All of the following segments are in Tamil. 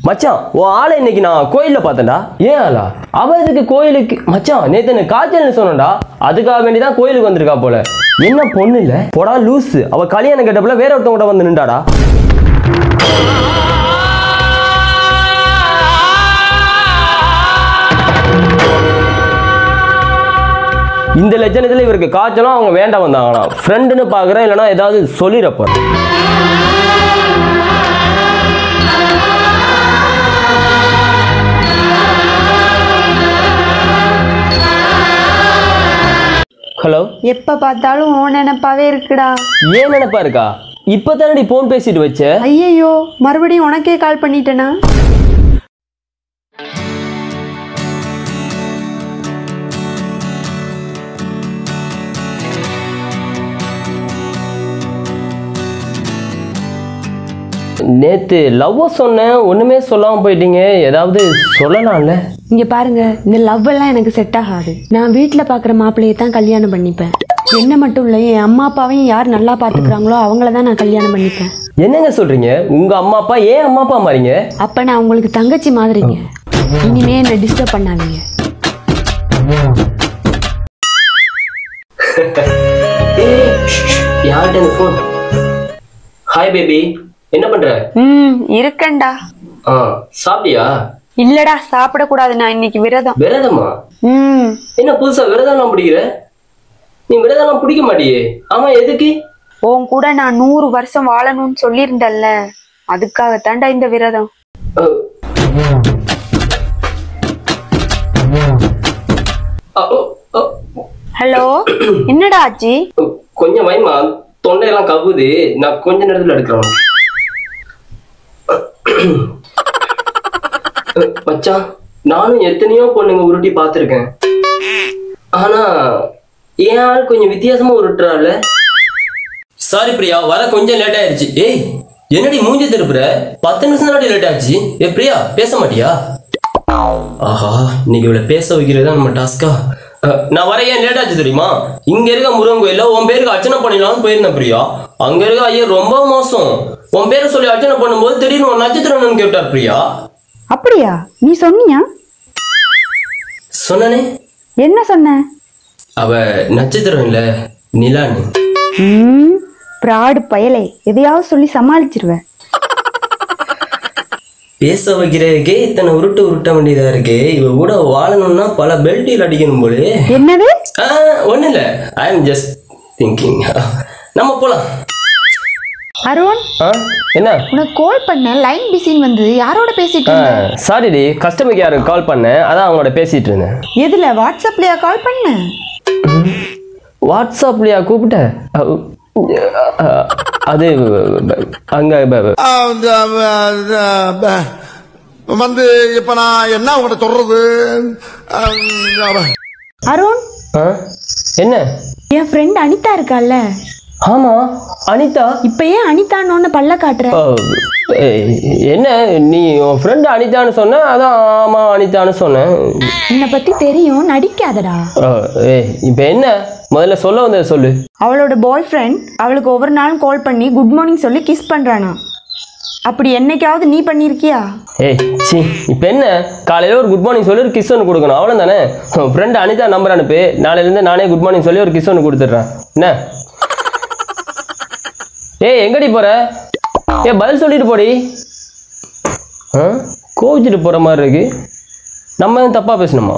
மச்சான் உன் ஆளை இன்னைக்கு நான் கோயிலில் பார்த்தேன்டா. ஏன் ஆளா? அவ இதுக்கு கோயிலுக்கு மச்சான் நேற்று எனக்கு காய்ச்சல்னு சொன்னடா, அதுக்காக வேண்டிதான் கோயிலுக்கு வந்திருக்கா போல. என்ன பொண்ணு இல்லை போடா லூஸு, அவ கல்யாணம் கேட்டப்பல வேற ஒருத்தவங்க கூட வந்து நின்றாடா. இந்த லட்சணத்தில் இவருக்கு காய்ச்சலும் அவங்க வேண்டாம் வந்தாங்கண்ணா. ஃப்ரெண்டுன்னு பார்க்குறேன், இல்லைனா ஏதாவது சொல்லிடப்போ. ஹலோ. எப்ப பார்த்தாலும் ஓ நினைப்பாவே இருக்குடா. ஏன் நினைப்பா இருக்கா? இப்போ தானடி ஃபோன் பேசிட்டு வச்ச. ஐயோ மறுபடியும் உனக்கே கால் பண்ணிட்டேனா? நேத்து லவ் சொன்னேன், ஒண்ணுமே சொல்லாம போயிட்டீங்க. ஏதாவது சொல்லலாம்ல? இங்க பாருங்க, இந்த லவ் எல்லாம் எனக்கு செட் ஆகாது. நான் வீட்டுல பாக்குற மாப்பிள்ளையை தான் கல்யாணம் பண்ணிப்பேன். என்ன மட்டும் இல்ல, என் அம்மா அப்பாவையும் யார் நல்லா பாத்துக்கிறாங்களோ அவங்கள தான் நான் கல்யாணம் பண்ணிப்பேன். என்னங்க சொல்றீங்க? உங்க அம்மா அப்பா ஏன் அம்மா அப்பா மாறீங்க? அப்ப நான் உங்களுக்கு தங்கச்சி மாதிரிங்க. இனிமே என்ன டிஸ்டர்ப் பண்ணாதீங்க. யார்கிட்ட ஃபோன்? ஹாய் பேபி, என்ன பண்ற? இருக்கேன்டா. சாப்பிட்டியா? இல்லடா, சாப்பிட கூடாது, நான் இன்னைக்கு விரதம். விரதமா? என்ன புதுசா விரதம் பிடிக்கிற? நீ விரதம் பிடிக்க மாட்டியே. ஆமா, எதுக்கு? உன் கூட நான் 100 வருஷம் வாழணும்னு சொல்லியிருந்தல்ல, அதுக்காக தாண்டா இந்த விரதம். ஹலோ, என்னடா ஆச்சு? கொஞ்சம் வைமா, தொண்டையெல்லாம் கவுது. நான் கொஞ்ச நேரத்துல எடுக்கிறேன். மச்சான், நானும் எத்தனையோ பொண்ணுங்க உருட்டி பார்த்துருக்கேன். ஆனா என் ஆள் கொஞ்சம் வித்தியாசமா உருட்டுறாள். சாரி பிரியா, வர கொஞ்சம் லேட் ஆயிடுச்சு. ஏய், என்னடி மூஞ்சி திருப்புற? 10 நிமிஷம் தானடி லேட் ஆச்சு. ஏ பிரியா, பேச மாட்டியா? ஆஹா, இன்னைக்கு இவ்வளவு பேச வைக்கிறதா நம்ம டாஸ்கா? நான் வர ஏன் லேட் ஆச்சு தெரியுமா? இங்க இருக்க முருகன் கோயில உன் பேருக்கு அர்ச்சனை பண்ணிடலாம்னு போயிருந்தேன் பிரியா. அங்க இருக்க ஐயா ரொம்ப மோசம். உன் பேரை சொல்லி அர்ச்சனை பண்ணும்போது திடீர்னு ஒரு நட்சத்திரம் கேட்டார் பிரியா. அப்படியா? நீ சொன்னியா? சொன்னனே. என்ன சொன்ன? அவ நட்சத்திரம் இல்ல, நிலான்னு. பிராடு பயலே, எதையாவது சொல்லி சமாளிச்சிருவேன். பேச வைக்கிறதுக்கே இத்தனை உருட்ட வேண்டியதா இருக்கு. இவ கூட வாழணும்னா பல பெல்ட்டில் அடிக்கணும் போல. என்னது? ஒண்ணு இல்ல, ஐ எம் ஜஸ்ட் திங்கிங். நம்ம போலாம். அருண், என்ன? உனக்கு கால் பண்ண, லைன் பிஸின்னு வந்து யாரோட பேசிட்டு இருந்த? சாரி டி, கஸ்டமர் கேருக்கு கால் பண்ணேன், அதான் அவங்களோட பேசிட்டு இருந்தேன். எதுல? வாட்ஸ்அப்லயா கால் பண்ண? வாட்ஸ்அப்லயா கூப்பிட்ட? அது அங்க வந்து இப்ப நான் என்ன உங்கள்கிட்ட சொல்றது? அருண், என்ன? என் ஃப்ரெண்ட் அனிதா இருக்கால? ஆமா, அனிதா. இப்ப ஏன் அனிதான்னு பல்ல காட்டுற? என்ன, நீ உன் ஃப்ரெண்ட் அனிதான்னு சொன்ன, அதான் ஆமா அனிதான்னு சொன்னேன். என்னை பத்தி தெரியும், நடிக்காதடா. இப்ப என்ன முதல்ல சொல்ல வந்ததை சொல்லு. அவளோட பாய் ஃப்ரெண்ட் அவளுக்கு ஒவ்வொரு நாளும் கால் பண்ணி குட் மார்னிங் சொல்லி கிஸ் பண்றானா. அப்படி என்னைக்காவது நீ பண்ணிருக்கியா? ஏய் சி, இப்ப என்ன, காலையில ஒரு குட் மார்னிங் சொல்லி ஒரு கிஸ் ஒன்று கொடுக்கணும், அவ்வளவு தானே. ஃப்ரெண்ட் அனிதா நம்பர் அனுப்பு, நாளையில இருந்து நானே குட் மார்னிங் சொல்லி ஒரு கிஸ் ஒன்று கொடுத்துட்றேன். என்ன? ஏய், எங்கடி போற? ஏ, பதில் சொல்லிட்டு போடி. கோவிச்சுட்டு போற மாதிரி இருக்கு. நம்ம தப்பா பேசணுமா?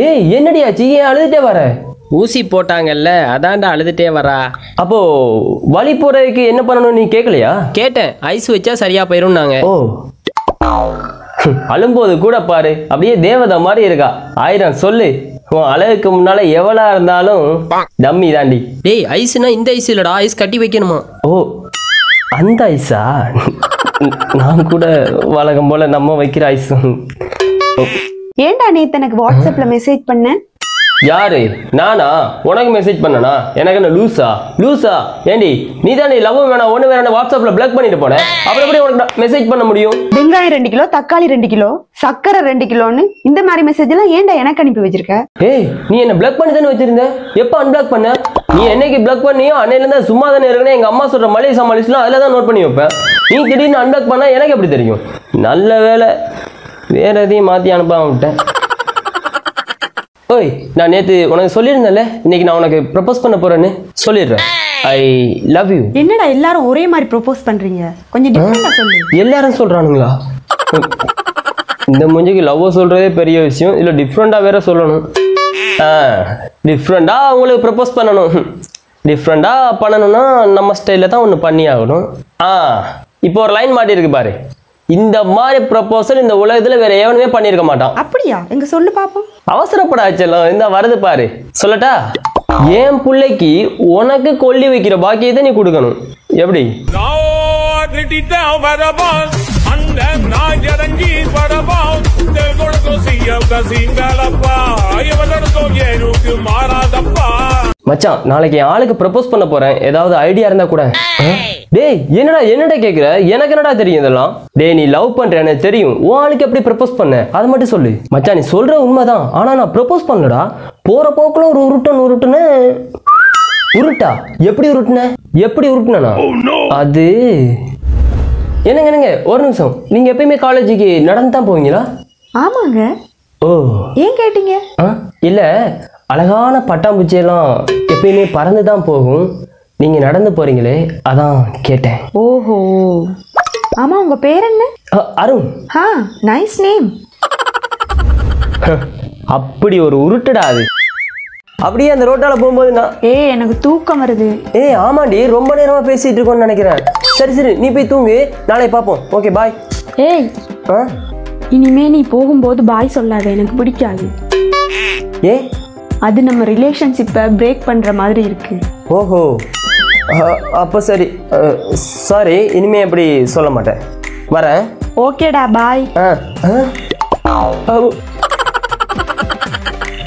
ஏய், என்னடி ஆச்சு? ஏன் அழுதுட்டே வர? ஊசி போட்டாங்கல்ல, அதான்டா அழுதுட்டே வரா. அப்போ வலி போறதுக்கு என்ன பண்ணணும் நீ கேட்கலையா? கேட்டேன், ஐஸ் வச்சா சரியா போயிரும்னாங்க. ஓ, அழும்போது கூட பாரு, அப்படியே தேவதை மாதிரி இருக்கா. 1000 சொல்லு. உன் அழகுக்கு முன்னால எவ்வளா இருந்தாலும் டம்மி தாண்டி. டேய், ஐஸ்னா இந்த ஐஸ் இல்லடா, ஐஸ் கட்டி வைக்கணுமா? ஓ, அந்த ஐஸா? நான் கூட வழக்கம் போல நம்ம வைக்கிற ஐஸ். ஏன்டா நேத்து எனக்கு வாட்ஸ்அப்ல மெசேஜ் பண்ண? யாரு நானா உனக்கு மெசேஜ் பண்ணனா எனக்கு என்ன லூசா ஏண்டி நீ தானே லவ் வேணாம் ஒண்ணு வேணாம் வாட்ஸ்அப்ல பிளாக் பண்ணிட்டு போனேன் அப்புறம் எப்படி உனக்கு மெசேஜ் பண்ண முடியும்? வெங்காயம் 2 கிலோ, தக்காளி 2 கிலோ, சக்கரை 2 கிலோன்னு இந்த மாதிரி மெசேஜ் எல்லாம் ஏன்டா எனக்கு அனுப்பி வச்சிருக்க? ஏய் நீ என்ன பிளாக் பண்ணி தானே வச்சிருந்த, எப்ப அன்பிளாக் பண்ண? நீ என்னைக்கு பிளாக் பண்ணியோ அன்னையில இருந்தா சும்மா தானே இருக்கணும். எங்க அம்மா சொல்ற மளிகை சாமான்லாம் அதில் தான் நோட் பண்ணி வைப்பேன். நீ திடீர்னு அன்பிளாக் பண்ணா எனக்கு எப்படி தெரியும்? நல்ல வேலை வேற எதையும் மாத்தி அனுப்பாம விட்டேன். ஓய் நான் நேத்து உனக்கு சொல்லியிருந்தேன்ல இன்னைக்கு நான் உனக்கு ப்ரப்போஸ் பண்ண போறேன்னு சொல்லிடுறேன். I love you. என்னடா எல்லாரும் ஒரே மாதிரி ப்ரோபோஸ் பண்றீங்க? கொஞ்சம் டிஃபரெண்டா சொல்லு. எல்லாரும் சொல்றானுங்களா? இந்த மூஞ்சிக்கு லவ் சொல்றதே பெரிய விஷயம், இல்ல டிஃப்ரெண்டா வேற சொல்லணும். டிஃப்ரெண்டா உங்களுக்கு ப்ரப்போஸ் பண்ணணும். டிஃப்ரெண்டா பண்ணணும்னா நம்ம ஸ்டைல தான் ஒன்று பண்ணி ஆகணும். இப்போ ஒரு லைன் மாட்டி இருக்கு பாரு, இந்த மாதிரி ப்ரப்போசல் இந்த உலகத்துல வேற எவனுமே பண்ணியிருக்க மாட்டான். அப்படியா? எங்க சொல்லு பாப்போம். அவசரப்படாச்செல்லாம் இந்த வருது பாரு, சொல்லட்டா? என் பிள்ளைக்கு உனக்கு கொல்லி வைக்கிற பாக்கியத்தை நீ கொடுக்கணும். எப்படி? மச்சான் நாளைக்கு என் ஆளுக்கு ப்ரப்போஸ் பண்ண போறேன், ஏதாவது ஐடியா இருந்தா கூட. டேய் என்னடா கேக்குற? எனக்கு என்னடா தெரியும் இதெல்லாம்? டேய் நீ லவ் பண்ற எனக்கு தெரியும், உன் ஆளுக்கு எப்படி ப்ரப்போஸ் பண்ண அதை மட்டும் சொல்லு. மச்சான் நீ சொல்ற உண்மைதான், ஆனா நான் ப்ரப்போஸ் பண்ணலடா. போற போக்குல ஒரு உருட்டுன்னு. உருட்டா? எப்படி உருட்டுனா? அது என்னங்க ஒரு நிமிஷம், நீங்க எப்பயுமே காலேஜுக்கு நடந்து தான் போவீங்களா? ஆமாங்க. ஓ ஏன் கேட்டீங்க? இல்ல அழகான பட்டாம்பூச்சியெல்லாம் எப்பயுமே பறந்து தான் போகும், நீங்க நடந்து போறீங்களே அதான் கேட்டேன். ஓஹோ ஆமா, உங்க பேர் என்ன? அருண். Nice name. அப்படி ஒரு உருட்டுடா அது. அப்படியே அந்த ரோட்டால போகும்போது நான் எனக்கு தூக்கம் வருது. ஆமாண்டி ரொம்ப நேரமா பேசிட்டு இருக்கோம்னு நினைக்கிறேன். சரி நீ போய் தூங்கு, நாளை பார்ப்போம். Okay bye. இனிமே நீ போகும்போது பாய் சொல்லாத, எனக்கு பிடிக்காது. அது நம்ம ரிலேஷன்ஷிப்பை பிரேக் பண்ற மாதிரி இருக்கு. ஓஹோ அப்போ சரி, சாரி, இனிமே அப்படி சொல்ல மாட்டேன், வரேன். ஓகேடா பாய்.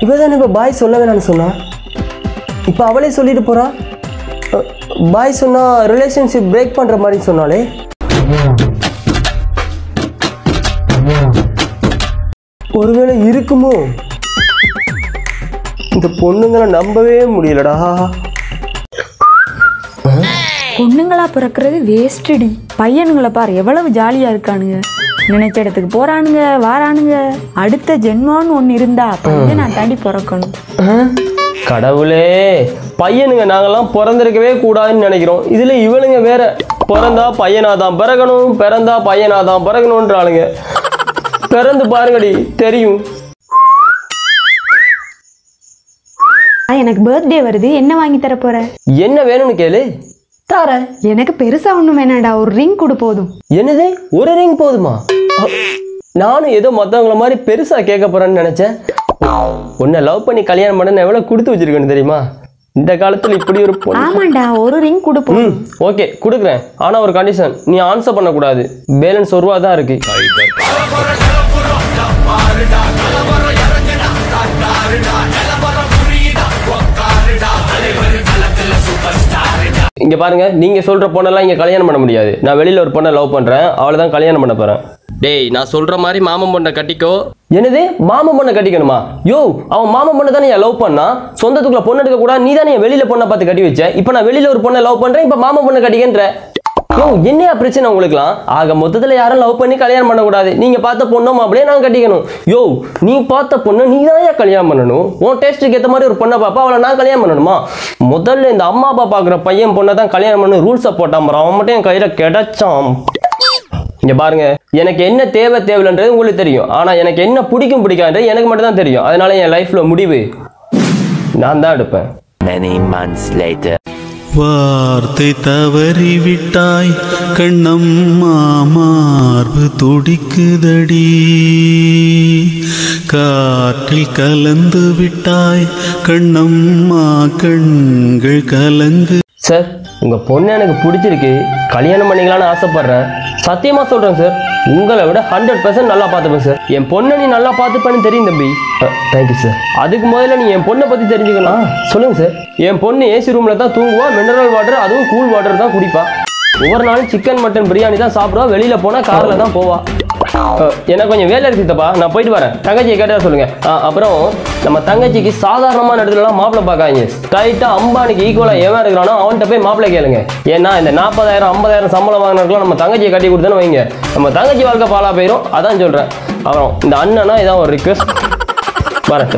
இவதான் இப்ப பாய் சொல்ல வேணாம்னு சொன்னா, இப்ப அவளே சொல்லிட்டு போறா. பாய் சொன்னா ரிலேஷன்ஷிப் பிரேக் பண்ற மாதிரி சொன்னாலே. ஒருவேளை இருக்குமோ? இந்த பொண்ணுங்களை நம்பவே முடியலடா. பொண்ணுங்களா பிறக்கிறது வேஸ்டடி. பையனுங்களை பாரு எவ்வளவு ஜாலியா இருக்கானுங்க, நினைச்ச இடத்துக்கு போறானுங்க வாரானுங்க. அடுத்த ஜென்மம்னு ஒண்ணு இருந்தா பையன் நான் தாண்டி பிறக்கணும். கடவுளே, பையனுங்க நாங்கெல்லாம் பிறந்திருக்கவே கூடாதுன்னு நினைக்கிறோம், இதுல இவனுங்க வேற பிறந்தா பையனாதான் பிறக்கணும், பிறந்தா பையனாதான் பிறக்கணும்ன்றாளுங்க. பிறந்து பாருங்கடி தெரியும். எனக்கு பர்த்டே வருது, என்ன வாங்கி தர போற? என்ன வேணும்னு கேளு, தாரேன். எனக்கு பெருசா ஒண்ணும் வேணாடா, ஒரு ரிங் கொடு போதும். என்னது ஒரு ரிங் போதுமா? நானும் ஏதோ மத்தவங்கள மாதிரி பெருசா கேட்க போறேன்னு நினைச்சேன். உன்னை லவ் பண்ணி கல்யாணம் பண்ண எவ்வளவு கொடுத்து வச்சிருக்கேன்னு தெரியுமா? இந்த காலத்துல இப்படி ஒரு பொண்ணு. ஆமாண்டா, ஒரு ரிங் கொடு போதும். ஓகே கொடுக்குறேன், ஆனா ஒரு கண்டிஷன், நீ ஆன்சர் பண்ண கூடாது. பேலன்ஸ் ₹1 தான் இருக்கு. இங்க பாருங்க, நீங்க சொல்ற பொண்ணெல்லாம் இங்க கல்யாணம் பண்ண முடியாது. நான் வெளியில ஒரு பொண்ணை லவ் பண்றேன், அவளை தான் கல்யாணம் பண்ண போறேன். டேய் நான் சொல்ற மாதிரி மாமன் பொண்ணை கட்டிக்கோ. என்னது மாமன் பொண்ணை கட்டிக்கணுமா? யோ அவன் மாமன் பொண்ணை தானே லவ் பண்ணா, சொந்தத்துக்குள்ள பொண்ணு எடுக்க கூட நீ தானே வெளியில பொண்ணை பார்த்து கட்டி வச்ச. இப்ப நான் வெளியில ஒரு பொண்ணை லவ் பண்றேன், இப்ப மாமன் பொண்ணை கட்டிக்கன்ற. யோ என்னையா பிரச்சனை உங்களுக்குலாம்? ஆக மொத்தத்துல யாரும் லவ் பண்ணி கல்யாணம் பண்ணக்கூடாது. நீங்க பார்த்த பொண்ணோ மாப்பிளையே நான் கட்டிக்கணும். யோ நீ பார்த்த பொண்ணு நீ தான் கல்யாணம் பண்ணணும். உன் டேஸ்ட்டுக்கு ஏற்ற மாதிரி ஒரு பொண்ணை பாப்பா, அவளை நான் கல்யாணம் பண்ணணுமா? முதல்ல இந்த அம்மா அப்பா பார்க்குற பையன் பொண்ணை தான் கல்யாணம் பண்ணு ரூல்ஸை போட்டான். அவன் மட்டும் என் கையில கிடைச்சான். இங்க பாருங்க, எனக்கு என்ன தேவைன்றது உங்களுக்கு தெரியும், ஆனா எனக்கு என்ன பிடிக்காதுன்றது எனக்கு மட்டும் தான் தெரியும். அதனால என் லைஃப்ல முடிவு நான் தான் எடுப்பேன். Many months later. வார்த்தை தவறிவிட்டாய் கண்ணம்மா, மார்பு துடிக்குதடி. காற்றில் கலந்து விட்டாய் கண்ணம்மா, கண்கள் கலங்கு. சார் உங்கள் பொண்ணு எனக்கு பிடிச்சிருக்கு, கல்யாணம் பண்ணிக்கலான்னு ஆசைப்பட்றேன். சத்தியமாக சொல்கிறேன் சார், உங்களை விட 100% நல்லா பார்த்துப்பேன் சார். என் பொண்ணை நீ நல்லா பார்த்துப்பேன்னு தெரியும் தம்பி. Thank you sir. அதுக்கு முதல்ல நீ என் பொண்ணை பற்றி தெரிஞ்சுக்கலாம். சொல்லுங்கள் சார். என் பொண்ணு ஏசி ரூமில் தான் தூங்குவா, மினரல் வாட்டர் அதுவும் கூல் வாட்டர் தான் குடிப்பா. ஒவ்வொரு நாளும் சிக்கன் மட்டன் பிரியாணி தான் சாப்பிடுவா, வெளியில் போனால் காரில் தான் போவா. எனக்கு கொஞ்சம் வேலை இருக்குதுப்பா, நான் போயிட்டு வரேன். தங்கச்சியை கேட்டா சொல்லுங்க. அப்புறம் நம்ம தங்கச்சிக்கு சாதாரணமான இடத்துலலாம் மாப்பிள்ளை பார்க்காங்க, ஸ்ட்ரைட்டாக அம்பானிக்கு ஈக்குவலாக எவன் இருக்கிறானோ அவன்கிட்ட போய் மாப்பிள்ளை கேளுங்க. ஏன்னா இந்த 40,000 50,000 சம்பளம் வாங்கினதுக்குலாம் நம்ம தங்கச்சியை கட்டி கொடுத்தேன்னு வைங்க, நம்ம தங்கச்சி வாழ்க்கை பாலா போயிடும். அதான் சொல்கிறேன். அப்புறம் இந்த அண்ணனா இதான் ஒரு ரிக்வெஸ்ட். வரேன்.